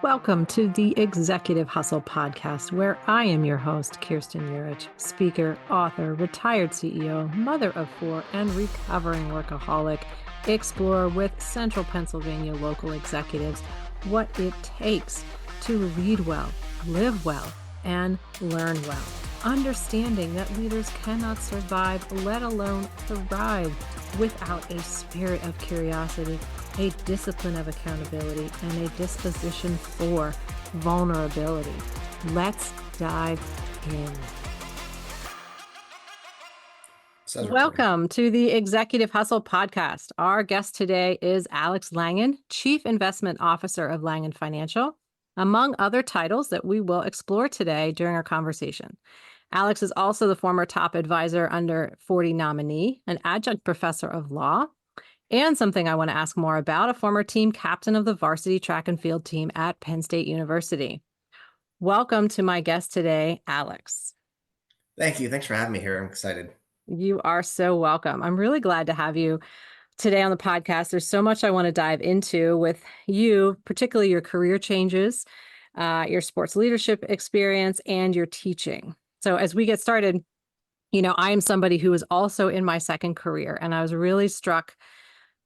Welcome to the Executive Hustle podcast, where I am your host, Kirsten Urich, speaker, author, retired CEO, mother of four, and recovering workaholic. Explore with Central Pennsylvania local executives what it takes to lead well, live well, and learn well. Understanding that leaders cannot survive, let alone thrive, without a spirit of curiosity, a discipline of accountability, and a disposition for vulnerability. Let's dive in. Welcome to the Executive Hustle podcast. Our guest today is Alex Langan, Chief Investment Officer of Langan Financial, among other titles that we will explore today during our conversation. Alex is also the former top advisor under 40 nominee, an adjunct professor of law, and something I want to ask more about, a former team captain of the varsity track and field team at Penn State University. Welcome to my guest today, Alex. Thank you. Thanks for having me here. I'm excited. You are so welcome. I'm really glad to have you today on the podcast. There's so much I want to dive into with you, particularly your career changes, your sports leadership experience, and your teaching. So as we get started, I am somebody who is also in my second career, and I was really struck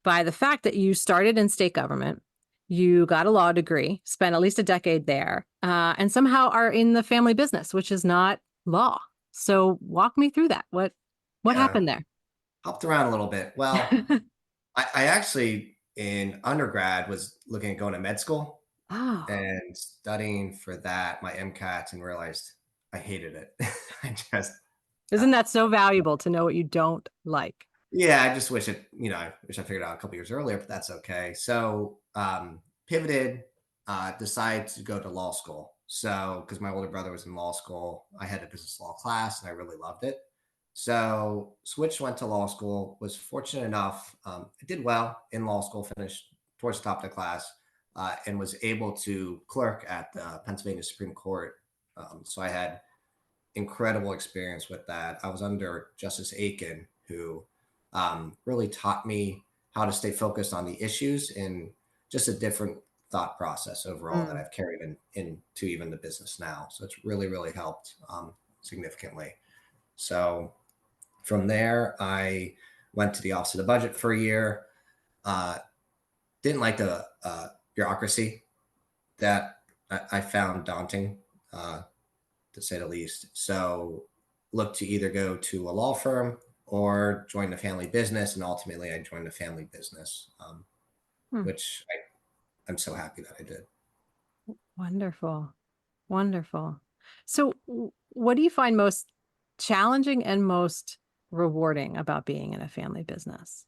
by the fact that you started in state government, you got a law degree, spent at least a decade there, and somehow are in the family business, which is not law. So walk me through that. What happened there? Hopped around a little bit. Well, I actually in undergrad was looking at going to med school and studying for that, my MCAT, and realized I hated it. Isn't that so valuable to know what you don't like? Yeah, I just wish I figured out a couple years earlier, but that's okay. So pivoted, decided to go to law school. So because my older brother was in law school, I had a business law class and I really loved it. So switched, went to law school, was fortunate enough, I did well in law school, finished towards the top of the class, and was able to clerk at the Pennsylvania Supreme Court. So I had incredible experience with that. I was under Justice Aiken, who really taught me how to stay focused on the issues and just a different thought process overall that I've carried into even the business now. So it's really, really helped significantly. So from there, I went to the Office of the Budget for a year. Didn't like the bureaucracy that I found daunting, to say the least. So looked to either go to a law firm or join the family business. And ultimately, I joined the family business, which I'm so happy that I did. Wonderful. Wonderful. So what do you find most challenging and most rewarding about being in a family business?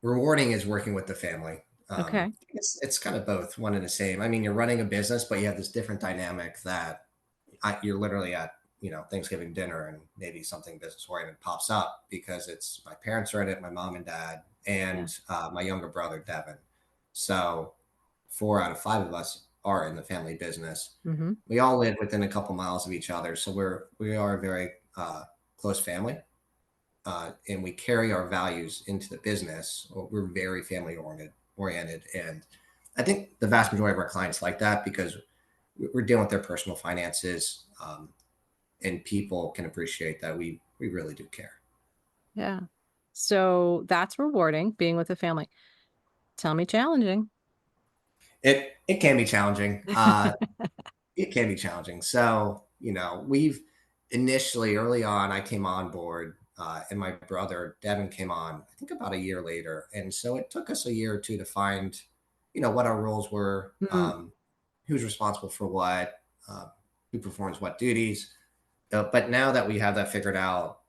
Rewarding is working with the family. Okay. It's kind of both, one and the same. I mean, you're running a business, but you have this different dynamic that you're literally at, Thanksgiving dinner and maybe something business oriented pops up because it's my parents are in it, my mom and dad, and my younger brother, Devin. So 4 out of 5 of us are in the family business. Mm-hmm. We all live within a couple miles of each other. So we are a very close family. And we carry our values into the business. We're very family oriented. And I think the vast majority of our clients like that because we're dealing with their personal finances, and people can appreciate that we really do care. Yeah. So that's rewarding, being with a family. Tell me challenging. It can be challenging. It can be challenging. So, we've initially early on, I came on board, and my brother Devin came on, I think about a year later. And so it took us a year or two to find, what our roles were, who's responsible for what, who performs what duties. But now that we have that figured out,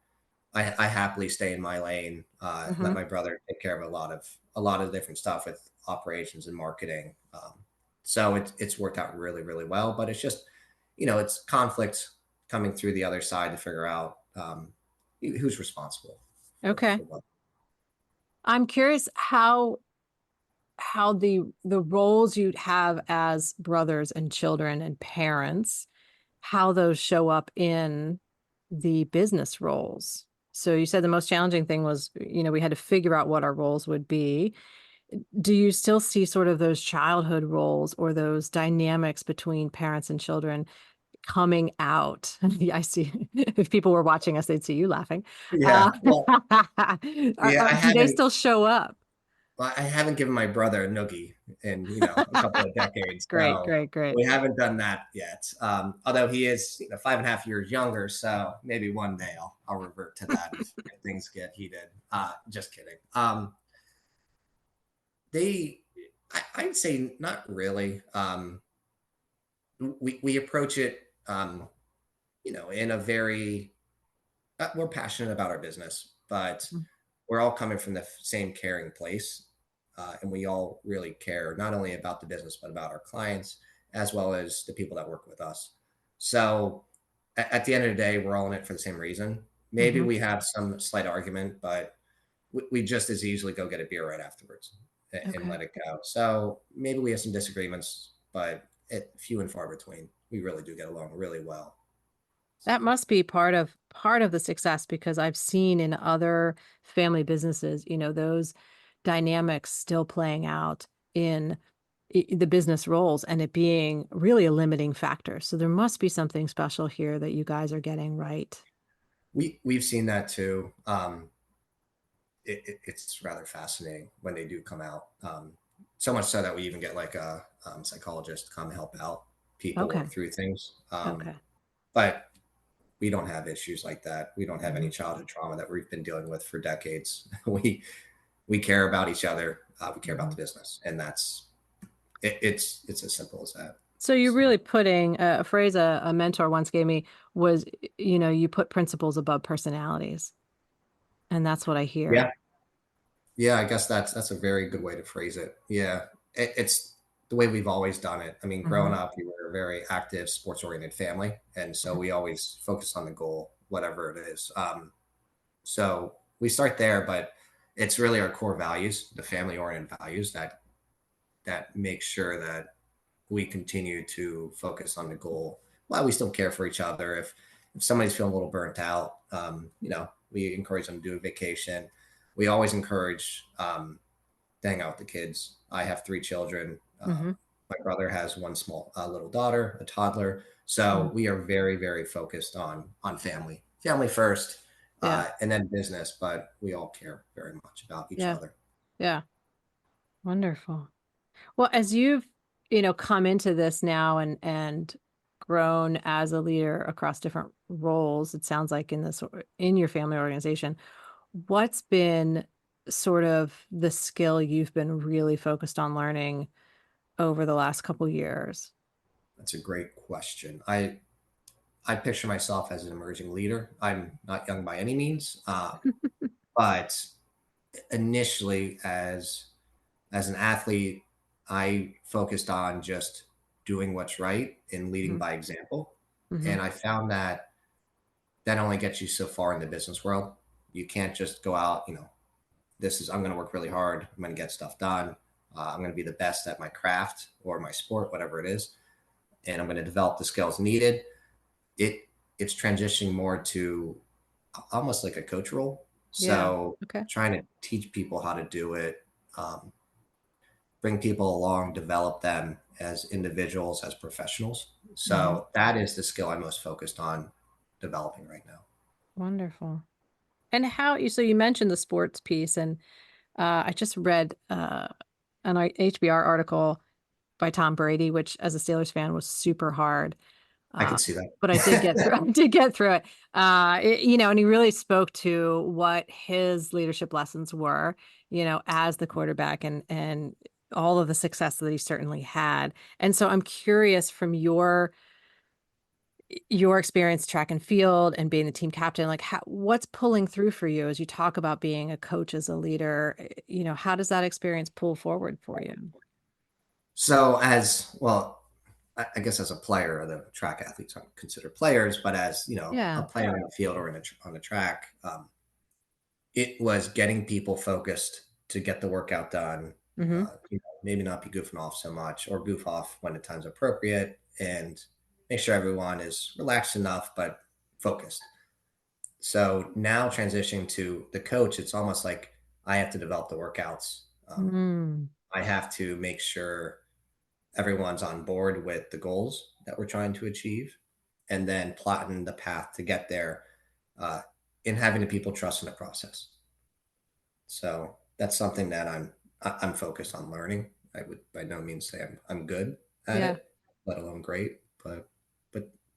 I happily stay in my lane, let my brother take care of a lot of different stuff with operations and marketing. So it's worked out really, really well, but it's just, it's conflict coming through the other side to figure out who's responsible. Okay. I'm curious how the roles you'd have as brothers and children and parents, how those show up in the business roles. So you said the most challenging thing was, we had to figure out what our roles would be. Do you still see sort of those childhood roles or those dynamics between parents and children coming out? I see. If people were watching us, they'd see you laughing. Yeah. Well, yeah, Do they still show up? I haven't given my brother a noogie in, a couple of decades. Great, So great, great. we haven't done that yet. Although he is, 5.5 years younger. So maybe one day I'll revert to that if things get heated. Just kidding. They, I'd say not really. We approach it, in a very, we're passionate about our business, but we're all coming from the same caring place. And we all really care not only about the business, but about our clients, as well as the people that work with us. So at the end of the day, we're all in it for the same reason. Maybe we have some slight argument, but we just as easily go get a beer right afterwards and let it go. So maybe we have some disagreements, but few and far between. We really do get along really well. That must be part of the success, because I've seen in other family businesses, those dynamics still playing out in the business roles, and it being really a limiting factor. So there must be something special here that you guys are getting right. We've seen that too. It's rather fascinating when they do come out. So much so that we even get like a psychologist to come help out people Okay. work through things. Okay. But we don't have issues like that. We don't have any Mhm. childhood trauma that we've been dealing with for decades. We care about each other. We care about the Mhm. business, and that's it. It's as simple as that. So you're So really putting a phrase a mentor once gave me was, you put principles above personalities. And that's what I yeah, hear. yeah. I guess that's a very good way to phrase it. Yeah, it's the way we've always done it. I mean, growing Mhm. up, we were a very active, sports-oriented family, and so we always focus on the goal, whatever it is. So we start there, but it's really our core values, the family-oriented values that make sure that we continue to focus on the goal while we still care for each other. If somebody's feeling a little burnt out, we encourage them to do a vacation. We always encourage to hang out with the kids. I have 3 children. Mhm. My brother has one small little daughter, a toddler. So Mhm. we are very, very focused on family first, Yeah. and then business. But we all care very much about each Yeah. other. Yeah. Wonderful. Well, as you've, come into this now and grown as a leader across different roles, it sounds like in your family organization, what's been sort of the skill you've been really focused on learning over the last couple years? That's a great question. I picture myself as an emerging leader. I'm not young by any means, but initially, as an athlete, I focused on just doing what's right and leading Mhm. by example. Mhm. And I found that only gets you so far in the business world. You can't just go out, I'm going to work really hard. I'm going to get stuff done. I'm going to be the best at my craft or my sport, whatever it is, and I'm going to develop the skills needed. It's transitioning more to almost like a coach role. Yeah. So Okay. trying to teach people how to do it, bring people along, develop them as individuals, as professionals. Mhm. So that is the skill I'm most focused on developing right now. Wonderful. And so you mentioned the sports piece, and I just read an HBR article by Tom Brady, which as a Steelers fan was super hard. I can Uh, see that. but I did get through. I did get through it. And he really spoke to what his leadership lessons were, as the quarterback, and all of the success that he certainly had. And so I'm curious, from your experience track and field and being the team captain, like what's pulling through for you as you talk about being a coach, as a leader? How does that experience pull forward for you? So as well, I guess as a player, the track athletes aren't considered players, but as a Yeah. player on the field or on the track, it was getting people focused to get the workout done. Mm-hmm. Maybe not be goofing off so much, or goof off when the time's appropriate, and make sure everyone is relaxed enough but focused. So now transitioning to the coach, it's almost like I have to develop the workouts Mm. I have to make sure everyone's on board with the goals that we're trying to achieve, and then plotting the path to get there, uh, and having the people trust in the process. So that's something that I'm focused on learning. I would by no means say I'm good at Yeah. it, let alone great, but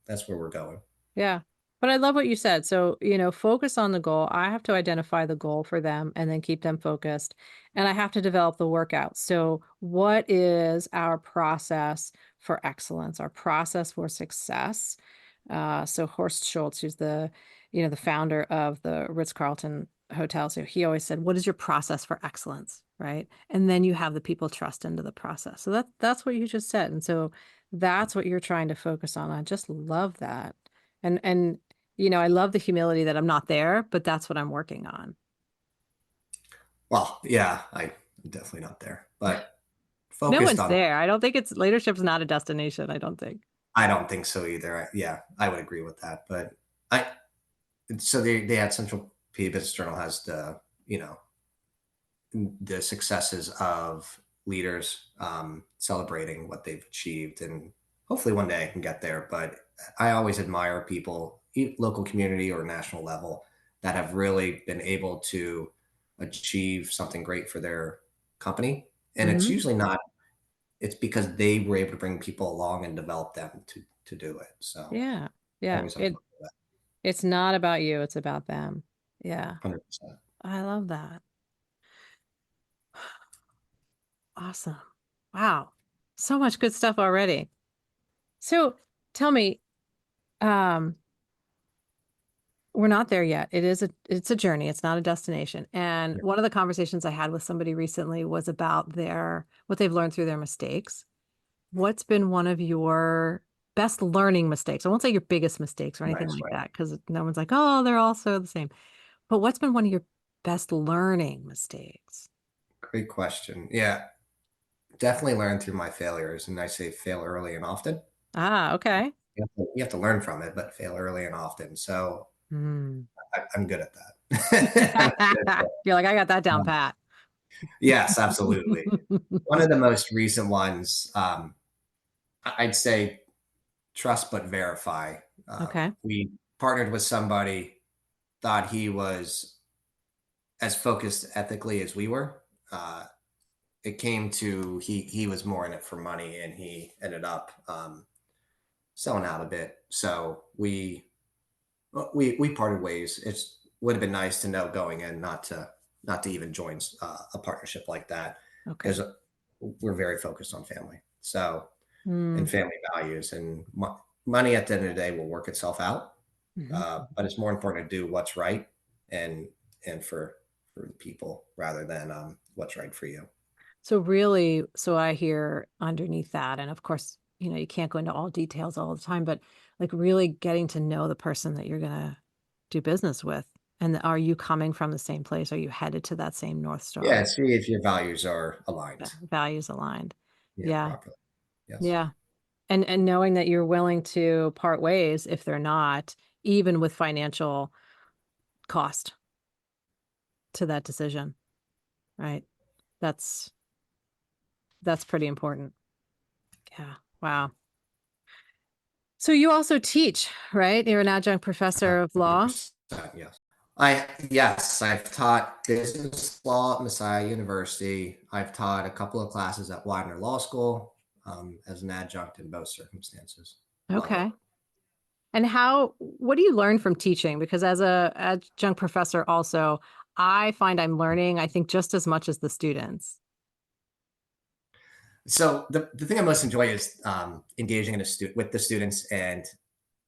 that's where we're going. Yeah. But I love what you said. So, focus on the goal. I have to identify the goal for them and then keep them focused. And I have to develop the workout. So, what is our process for excellence, our process for success? So Horst Schultz, who's the founder of the Ritz-Carlton Hotel. So he always said, what is your process for excellence? Right. And then you have the people trust into the process. So that's what you just said. And so that's what you're trying to focus on. I just love that. And I love the humility that I'm not there, but that's what I'm working on. Well, yeah, I'm definitely not there, but No focused one's on. there. I don't think leadership's not a destination. I don't think. I don't think so either. Yeah, I would agree with that. But I so they had Central P Business Journal has the successes of leaders, celebrating what they've achieved, and hopefully one day I can get there. But I always admire people, local community or national level, that have really been able to achieve something great for their company, and it's Hmm. usually not. It's because they were able to bring people along and develop them to do it. So Yeah. I Yeah. always admire that. It's not about you, it's about them. Yeah. 100%. I love that. Awesome. Wow. So much good stuff already. So tell me, um, we're not there yet. It's a journey. It's not a destination. And Yeah. one of the conversations I had with somebody recently was about what they've learned through their mistakes. What's been one of your best learning mistakes? I won't say your biggest mistakes or anything Right, like right. that, because no one's like, oh, they're all so the same. But what's been one of your best learning mistakes? Great question. Yeah, definitely learn through my failures, and I say fail early and often. Ah, okay. You have to learn from it, but fail early and often. So Hmm. I'm good at that. I'm good at You're like, I got that down that. pat. Yes, absolutely. One of the most recent ones, I'd say trust but verify. Okay. We partnered with somebody, thought he was as focused ethically as we were. Uh, it came to he was more in it for money, and he ended up, selling out a bit. So we parted ways. It would have been nice to know going in, not to even join, a partnership like that, Okay. because we're very focused on family. So, Hmm. and family values, and money at the end of the day will work itself out. Mhm. But it's more important to do what's right, and for the people, rather than, what's right for you. So really, so I hear underneath that, and of course, you can't go into all details all the time, but like really getting to know the person that you're gonna do business with. And are you coming from the same place? Are you headed to that same North Star? Yeah, see if your values are Yeah, aligned. values aligned. Yeah, Yeah. properly. Yes. Yeah. And knowing that you're willing to part ways if they're not, even with financial cost to that decision, right? That's that's pretty important. Yeah. Wow. So you also teach, right? You're an adjunct professor of law. 100%, yes. Yes, I've taught business law at Messiah University. I've taught a couple of classes at Widener Law School, as an adjunct in both circumstances. Love it. Okay. And what do you learn from teaching? Because as a adjunct professor also, I find I'm learning, I think, just as much as the students. So the thing I most enjoy is, engaging with the students, and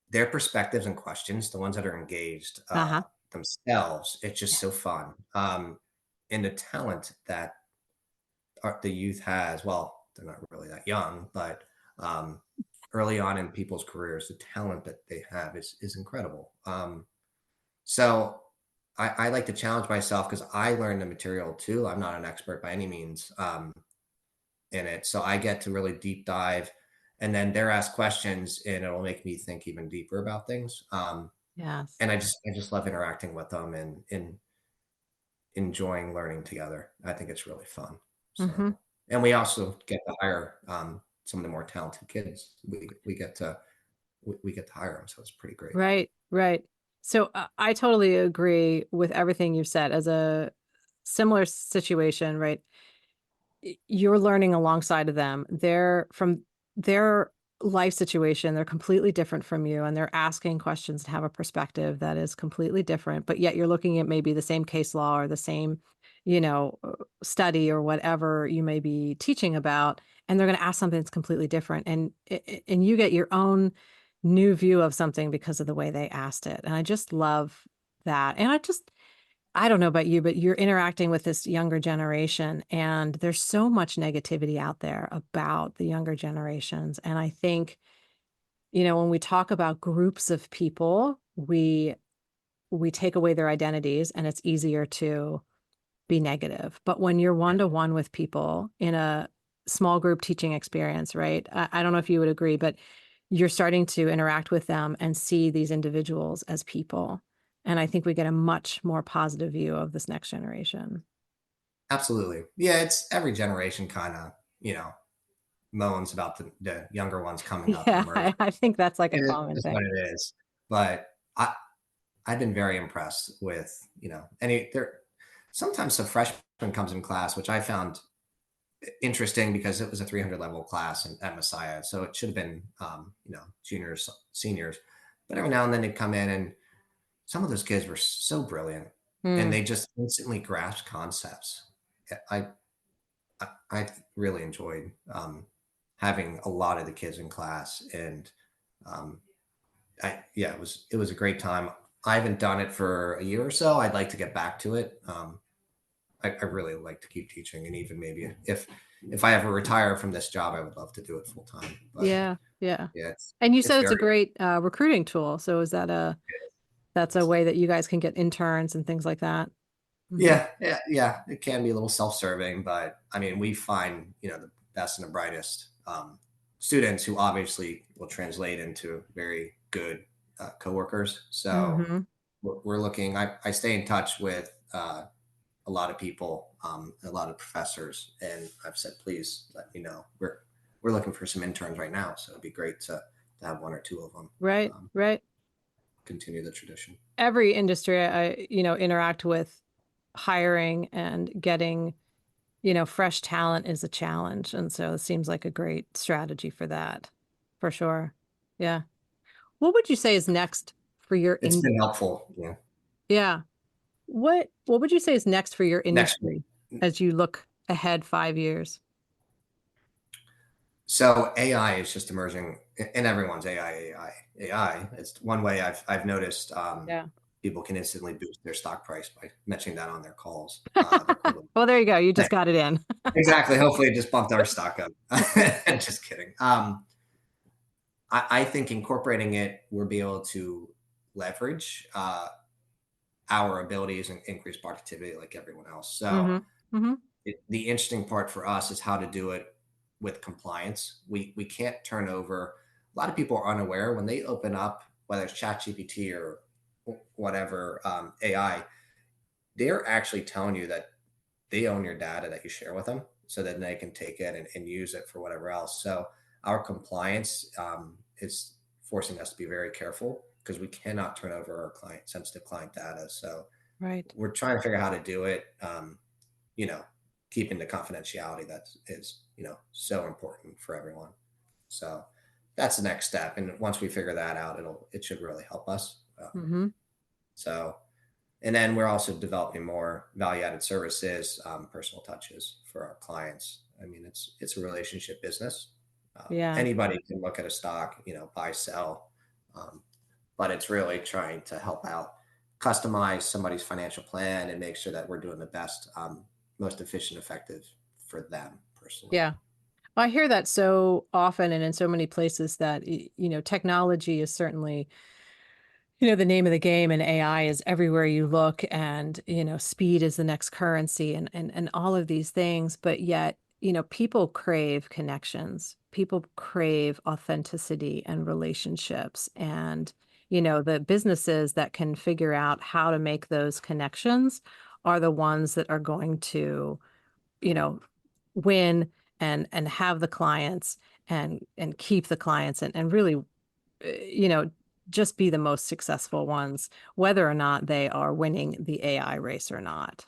their perspectives and questions, the ones that are engaged, Uh-huh. themselves. It's Yeah. just so fun. And the talent that the youth has, well, they're not really that young, but, um, early on in people's careers, the talent that they have is incredible. So I like to challenge myself, because I learn the material too. I'm not an expert by any means, in it. So I get to really deep dive, and then they're asked questions, and it'll make me think even deeper about things. Yes. And I just love interacting with them, and enjoying learning together. I think it's really fun. Mm-hmm. So, and we also get to hire some of the more talented kids. We get to hire them, so it's pretty great. Right, right. So I totally agree with everything you've said. As a similar situation, right? You're learning alongside of them. They're from their life situation, they're completely different from you, and they're asking questions to have a perspective that is completely different, but yet you're looking at maybe the same case law or the same, study or whatever you may be teaching about, and they're going to ask something that's completely different, and you get your own new view of something because of the way they asked it. And I just love that. And I don't know about you, but you're interacting with this younger generation, and there's so much negativity out there about the younger generations. And I think, when we talk about groups of people, we take away their identities and it's easier to be negative. But when you're one-to-one with people in a small group teaching experience, right? I don't know if you would agree, but you're starting to interact with them and see these individuals as people. And I think we get a much more positive view of this next generation. Absolutely. Yeah, it's every generation kind of, moans about the younger ones coming up and Yeah, emerging. I think that's like a And it's common just what thing. it is. But I've been very impressed with, any there sometimes a freshman comes in class, which I found interesting because it was a 300 level class at Messiah. So it should have been, juniors, seniors. But every now and then they'd come in, and some of those kids were so brilliant and Mm, they just instantly grasped concepts. I, I really enjoyed having a lot of the kids in class, and um, yeah, it was a great time. I haven't done it for a year or so. I'd like to get back to it. I really like to keep teaching, and even maybe if I ever retire from this job, I would love to do it full time. But yeah, yeah. yeah, And you it's said it's a very great recruiting tool. So is that that's a it's, way that you guys can get interns and things like that? Hmm. yeah. It can be a little self-serving, but I mean, we find the best and the brightest students who obviously will translate into very good coworkers. So Hmm. we're looking. I stay in touch with a lot of people, a lot of professors, and I've said, please let me know. We're looking for some interns right now, so it'd be great to have one or two of them Right, right. continue the tradition. Every industry I, interact with, hiring and getting, fresh talent is a challenge. And so it seems like a great strategy for that, for sure. Yeah. What would you say is next for your It's been helpful. Yeah. yeah. What would you say is next for your Next, industry as you look ahead 5 years? so AI is just emerging, and everyone's AI. It's one way I've noticed. Yeah. People can instantly boost their stock price by mentioning that on their calls. Well, there you go. You just got it in. Exactly. Hopefully, it just bumped our stock up. Just kidding. I think incorporating it, we'll be able to leverage our abilities and increase productivity like everyone else. So Hmm. Hmm. the interesting part for us is how to do it with compliance. We can't turn over. A lot of people are unaware when they open up, whether it's ChatGPT or whatever AI, they're actually telling you that they own your data that you share with them, so that they can take it and use it for whatever else. So our compliance is forcing us to be very careful because we cannot turn over our sensitive client data. So Right. we're trying to figure out how to do it. You know, keeping the confidentiality that is so important for everyone. So that's the next step, and once we figure that out, it should really help us. Hmm. So and then we're also developing more value-added services, personal touches for our clients. I mean, it's a relationship business. Yeah. Anybody can look at a stock, buy, sell, um, but it's really trying to help out, customize somebody's financial plan, and make sure that we're doing the best, most efficient, effective for them personally. Yeah. I hear that so often and in so many places that, technology is certainly, the name of the game, and AI is everywhere you look, and, speed is the next currency, and all of these things. But yet, people crave connections. People crave authenticity and relationships. And, the businesses that can figure out how to make those connections are the ones that are going to, you know, win and have the clients and keep the clients and really, just be the most successful ones, whether or not they are winning the AI race or not.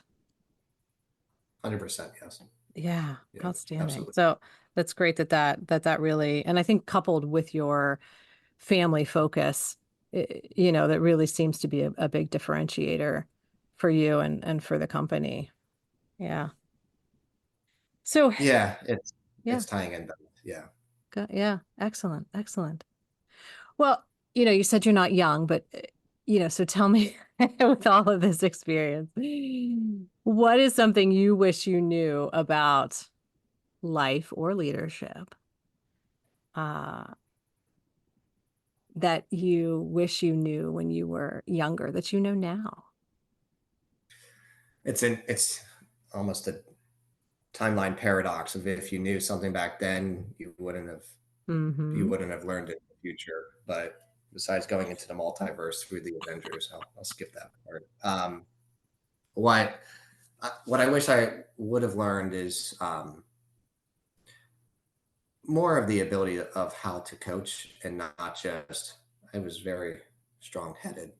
100%. Yes. Yeah, Yeah, outstanding. absolutely. So that's great that really, and I think coupled with your family focus, that really seems to be a big differentiator for you and for the company. Yeah. So Yeah, yeah, it's tying in both. Yeah. yeah, excellent, excellent. Well, you said you're not young, but so tell me, with all of this experience, what is something you wish you knew about life or leadership, uh, that you wish you knew when you were younger that you know now? It's almost a timeline paradox of if you knew something back then, you Mm-hmm. wouldn't have learned it in the future. But besides going into the multiverse through the Avengers, I'll skip that part. What what I wish I would have learned is more of the ability of how to coach and not just. I was very strong headed.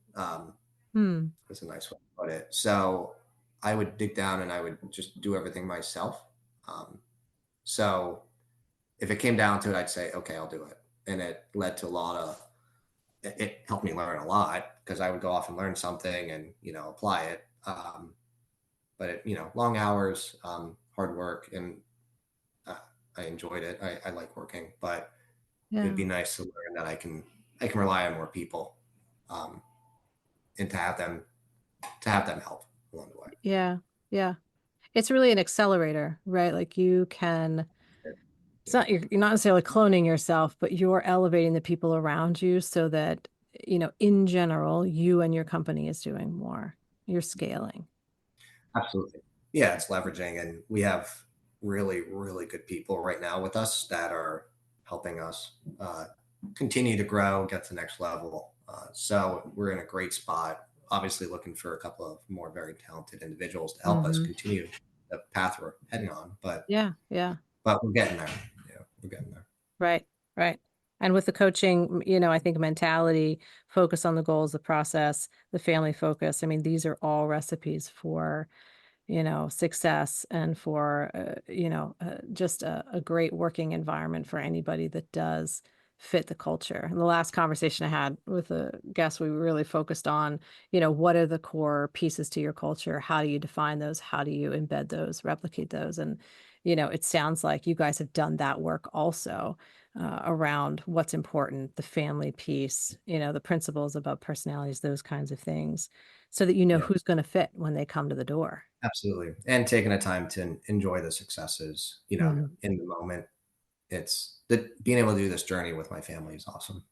Hmm. That's a nice way to put it. So I would dig down and I would just do everything myself. Um, so if it came down to it, I'd say, okay, I'll do it. And it led to a lot of, it helped me learn a lot because I would go off and learn something and, apply it. But long hours, hard work, and uh, I enjoyed it. I like working, but it'd Yeah. be nice to learn that I can rely on more people, um, and to have them help along the way. Yeah. Yeah. It's really an accelerator, right? Like you can, it's not, you're not necessarily cloning yourself, but you're elevating the people around you so that, in general, you and your company is doing more. You're scaling. Absolutely. Yeah, it's leveraging, and we have really, really good people right now with us that are helping us continue to grow, get to the next level. So we're in a great spot. Obviously, looking for a couple of more very talented individuals to help us Hmm. continue the path we're heading on. Yeah. Yeah. But we're getting there. Yeah, we're getting there. Right. Right. And with the coaching, I think mentality, focus on the goals, the process, the family focus. I mean, these are all recipes for success and for, just a great working environment for anybody that does fit the culture. And the last conversation I had with a guest, we really focused on, what are the core pieces to your culture? How do you define those? How do you embed those, replicate those? And, it sounds like you guys have done that work also, around what's important, the family piece, the principles about personalities, those kinds of things, so that Yeah, who's going to fit when they come to the door. absolutely. And taking the time to enjoy the successes, Mhm. in the moment. It's that being able to do this journey with my family is awesome.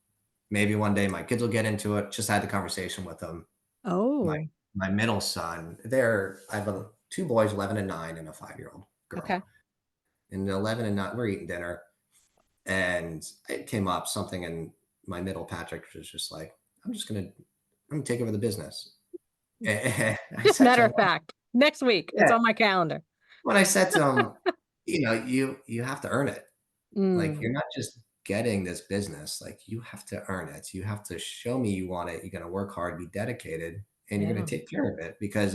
Maybe one day my kids will get into it. Just had the conversation with them. My Oh, my middle son, I have two boys, 11 and 9, and a 5-year-old okay. girl. And the 11 and 9, we're eating dinner, and it came up something, and my middle Patrick was just like, I'm gonna take over the business. And I Just said to matter him, of fact, next week, it's yeah. on my calendar. When I said to him, you have to earn it. Like, you're Mm, not just getting this business, like, you have to earn it. You have to show me you want it. You're gonna work hard, be dedicated, and you're gonna yeah. take care of it because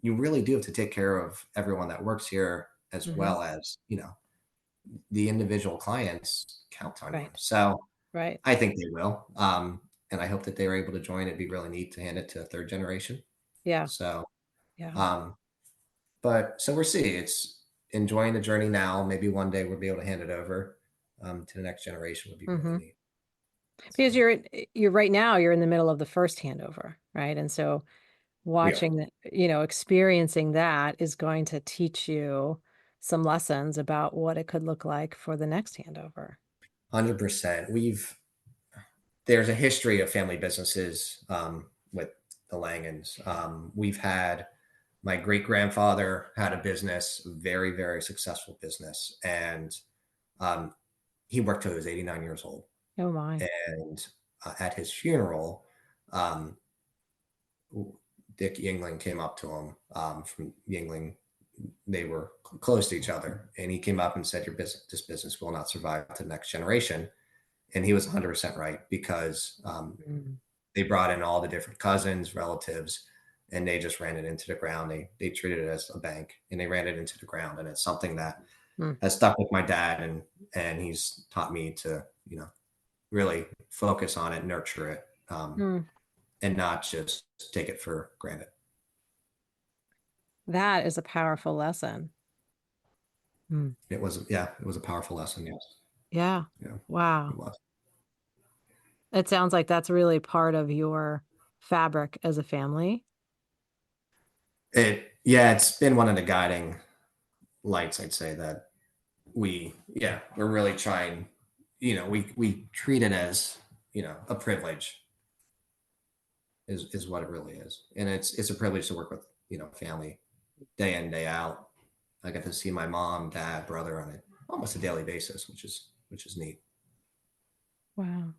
you really do have to take care of everyone that works here as Hmm. well as, the individual clients count on you. Right. So Right. I think they will. And I hope that they were able to join. It'd be really neat to hand it to a third generation. Yeah. So, Yeah. um, but so we'll see. It's enjoying the journey now. Maybe one day we'll be able to hand it over to the next generation. Would be really Hmm. neat. Because So you're right now, you're in the middle of the first handover, right? And so we are watching that, experiencing that is going to teach you some lessons about what it could look like for the next handover. 100%. There's a history of family businesses with the Langans. We've had my great grandfather had a business, very very successful business, and um, he worked till he was 89 years old. Oh my. And at his funeral, um, Dick Yingling came up to him from Yingling they were close to each other. And he came up and said, this business will not survive to the next generation. And he was 100% right, because they brought in all the different cousins, relatives, and they just ran it into the ground. They treated it as a bank, and they ran it into the ground. And it's something that has stuck with my dad, and he's taught me to, really focus on it, nurture it, and not just take it for granted. That is a powerful lesson. It was a powerful lesson. Yes. Yeah. Wow. It was. It sounds like that's really part of your fabric as a family. It's been one of the guiding lights, I'd say, that we're really trying, we treat it as, a privilege is what it really is. And it's a privilege to work with, family day in, day out. I get to see my mom, dad, brother on almost a daily basis, which is neat. Wow.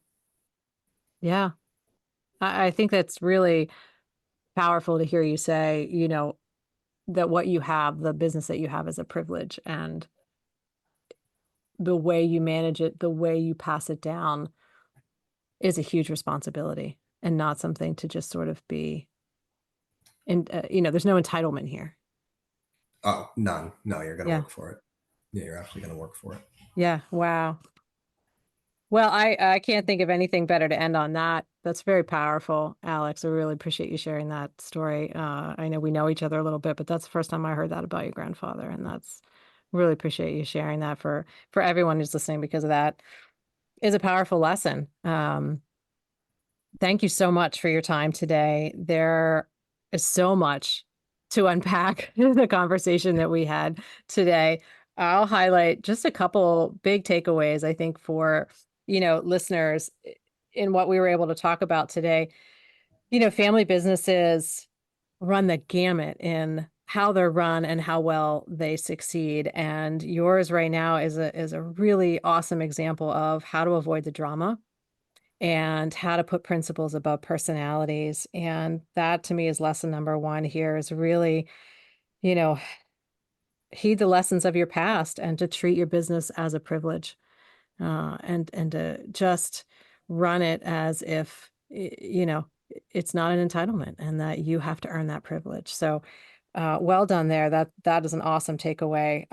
Yeah. I think that's really powerful to hear you say, that what you have, the business that you have, is a privilege, and the way you manage it, the way you pass it down, is a huge responsibility, and not something to just sort of be there's no entitlement here. Oh, none. No, you're going to work for it. Yeah, you're actually going to work for it. Yeah. Wow. Well, I can't think of anything better to end on that. That's very powerful, Alex. I really appreciate you sharing that story. I know we know each other a little bit, but that's the first time I heard that about your grandfather. And really appreciate you sharing that for everyone who's listening, because of that is a powerful lesson. Thank you so much for your time today. There is so much to unpack in the conversation that we had today. I'll highlight just a couple big takeaways, I think, for listeners in what we were able to talk about today. Family businesses run the gamut in how they're run and how well they succeed. And yours right now is a really awesome example of how to avoid the drama and how to put principles above personalities. And that, to me, is lesson number one here, is really, heed the lessons of your past, and to treat your business as a privilege, and to just run it as if, it's not an entitlement, and that you have to earn that privilege. So well done there. That is an awesome takeaway.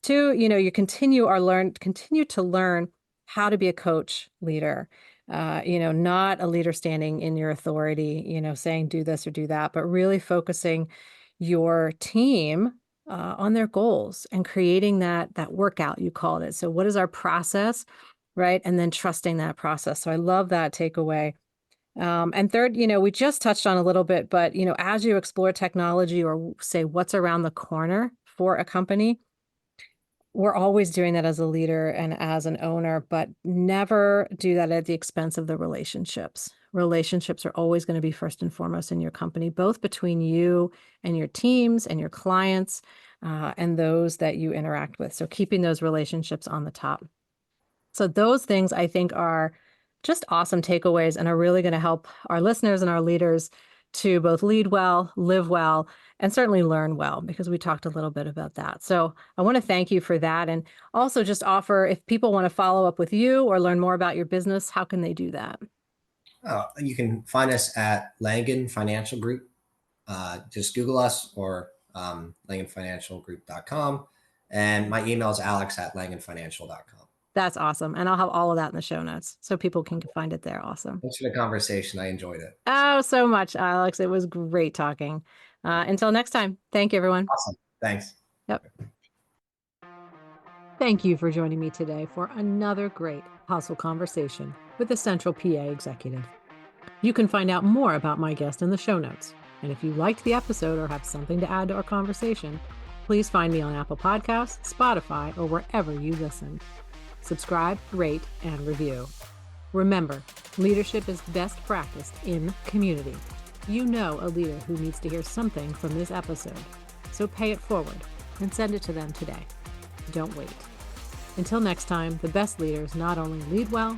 Two, you continue to learn how to be a coach leader, not a leader standing in your authority, saying do this or do that, but really focusing your team on their goals, and creating that workout, you called it. So what is our process, right? And then trusting that process. So I love that takeaway. And third, we just touched on a little bit, but, as you explore technology, or say what's around the corner for a company, we're always doing that as a leader and as an owner, but never do that at the expense of the relationships. Relationships are always going to be first and foremost in your company, both between you and your teams and your clients, and those that you interact with. So keeping those relationships on the top. So those things, I think, are just awesome takeaways, and are really going to help our listeners and our leaders to both lead well, live well, and certainly learn well, because we talked a little bit about that. So I want to thank you for that. And also just offer, if people want to follow up with you or learn more about your business, how can they do that? You can find us at Langan Financial Group. Just Google us, or langanfinancialgroup.com. And my email is alex@langanfinancial.com. That's awesome. And I'll have all of that in the show notes so people can find it there. Awesome. Thanks for the conversation. I enjoyed it. Oh, so much, Alex. It was great talking. Until next time. Thank you, everyone. Awesome. Thanks. Yep. Thank you for joining me today for another great hustle conversation with the Central PA executive. You can find out more about my guest in the show notes. And if you liked the episode or have something to add to our conversation, please find me on Apple Podcasts, Spotify, or wherever you listen. Subscribe, rate, and review. Remember, leadership is best practiced in community. You know a leader who needs to hear something from this episode, so pay it forward and send it to them today. Don't wait. Until next time, the best leaders not only lead well,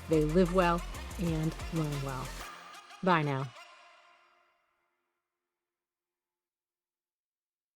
they live well and learn well. Bye now.